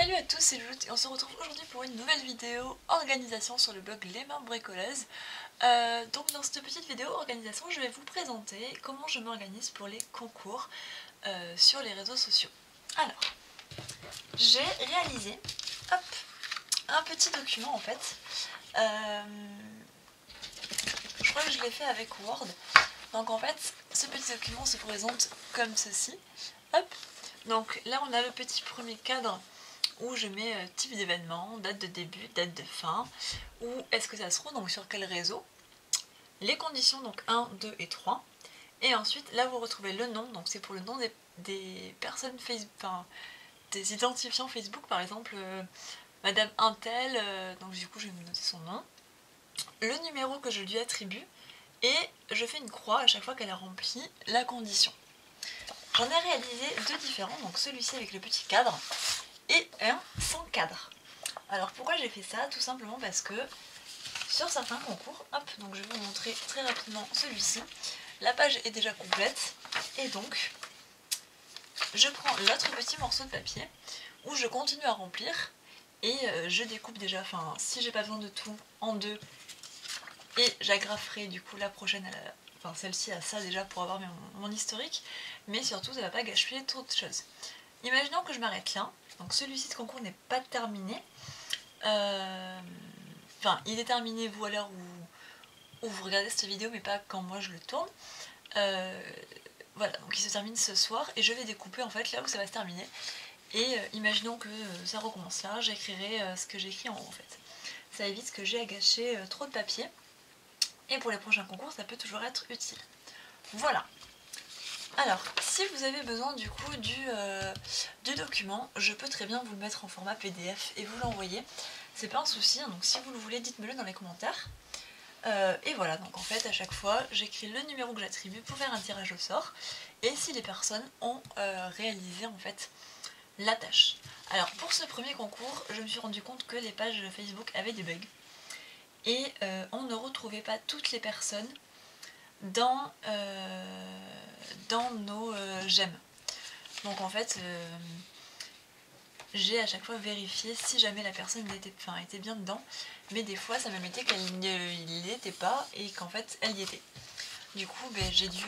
Salut à tous, c'est Loulou et on se retrouve aujourd'hui pour une nouvelle vidéo organisation sur le blog Les Mains Bricoleuses. Donc dans cette petite vidéo organisation, je vais vous présenter comment je m'organise pour les concours sur les réseaux sociaux. Alors, j'ai réalisé un petit document en fait. Je crois que je l'ai fait avec Word. Donc en fait, ce petit document se présente comme ceci. Hop. Donc là on a le petit premier cadre où je mets type d'événement, date de début, date de fin, où est-ce que ça se trouve, donc sur quel réseau, les conditions, donc 1, 2 et 3, et ensuite là vous retrouvez le nom, donc c'est pour le nom des personnes Facebook, enfin des identifiants Facebook, par exemple Madame Intel, donc du coup je vais me noter son nom, le numéro que je lui attribue, et je fais une croix à chaque fois qu'elle a rempli la condition. J'en ai réalisé deux différents, donc celui-ci avec le petit cadre, et un sans cadre. Alors pourquoi j'ai fait ça? Tout simplement parce que sur certains concours, hop, donc je vais vous montrer très rapidement celui-ci, la page est déjà complète, et donc je prends l'autre petit morceau de papier où je continue à remplir, et je découpe déjà, enfin si j'ai pas besoin de tout, en deux, et j'agraferai du coup la prochaine à la... Enfin celle-ci à ça déjà pour avoir mon historique, mais surtout ça va pas gâcher trop de choses. Imaginons que je m'arrête là, donc celui-ci de concours n'est pas terminé. Enfin, il est terminé vous à l'heure où vous regardez cette vidéo, mais pas quand moi je le tourne. Voilà, donc il se termine ce soir et je vais découper en fait là où ça va se terminer. Et imaginons que ça recommence là, j'écrirai ce que j'ai écrit en haut en fait. Ça évite que j'ai à gâcher trop de papier. Et pour les prochains concours, ça peut toujours être utile. Voilà. Alors, si vous avez besoin du coup du document, je peux très bien vous le mettre en format PDF et vous l'envoyer. C'est pas un souci, hein, donc si vous le voulez, dites-me-le dans les commentaires. Et voilà, donc en fait, à chaque fois, j'écris le numéro que j'attribue pour faire un tirage au sort. Et si les personnes ont réalisé en fait la tâche. Alors, pour ce premier concours, je me suis rendu compte que les pages Facebook avaient des bugs. Et on ne retrouvait pas toutes les personnes dans nos j'aime. Donc en fait, j'ai à chaque fois vérifié si jamais la personne était bien dedans, mais des fois ça me mettait qu'elle n'y était pas et qu'en fait elle y était. Du coup j'ai dû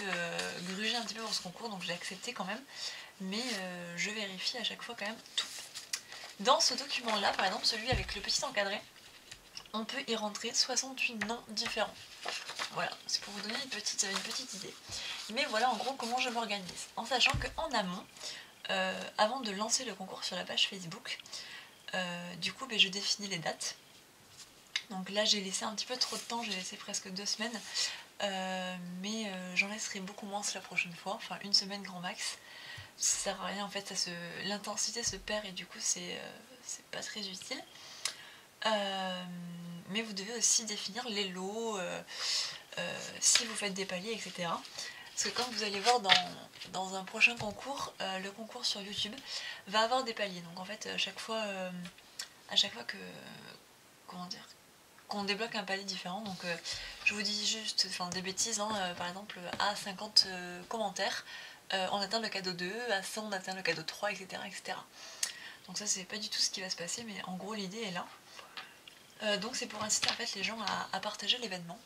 gruger un petit peu pour ce concours, donc j'ai accepté quand même, mais je vérifie à chaque fois quand même tout. Dans ce document là, par exemple celui avec le petit encadré, on peut y rentrer 68 noms différents. Voilà, c'est pour vous donner une petite idée. Mais voilà en gros comment je m'organise. En sachant qu'en amont, avant de lancer le concours sur la page Facebook, du coup je définis les dates. Donc là j'ai laissé un petit peu trop de temps, j'ai laissé presque 2 semaines. Mais j'en laisserai beaucoup moins la prochaine fois, enfin une semaine grand max. Ça sert à rien en fait, l'intensité se perd et du coup c'est pas très utile. Mais vous devez aussi définir les lots, si vous faites des paliers, etc. Parce que comme vous allez voir dans un prochain concours, le concours sur YouTube va avoir des paliers. Donc en fait, à chaque fois que comment dire, qu'on débloque un palier différent, donc je vous dis juste des bêtises, hein, par exemple à 50 commentaires, on atteint le cadeau 2, à 100 on atteint le cadeau 3, etc. etc. Donc ça c'est pas du tout ce qui va se passer, mais en gros l'idée est là. Donc c'est pour inciter en fait les gens à partager l'événement.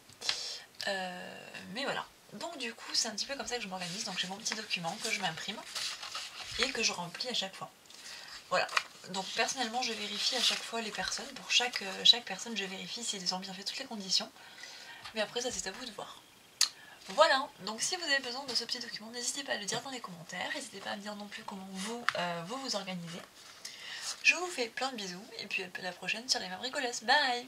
Mais voilà. Donc du coup c'est un petit peu comme ça que je m'organise. Donc j'ai mon petit document que je m'imprime et que je remplis à chaque fois. Voilà. Donc personnellement je vérifie à chaque fois les personnes. Pour chaque personne je vérifie si elles ont bien fait toutes les conditions. Mais après ça c'est à vous de voir. Voilà, donc si vous avez besoin de ce petit document, n'hésitez pas à le dire dans les commentaires. N'hésitez pas à me dire non plus comment vous organisez. Je vous fais plein de bisous et puis à la prochaine sur Les Mains Bricoleuses. Bye!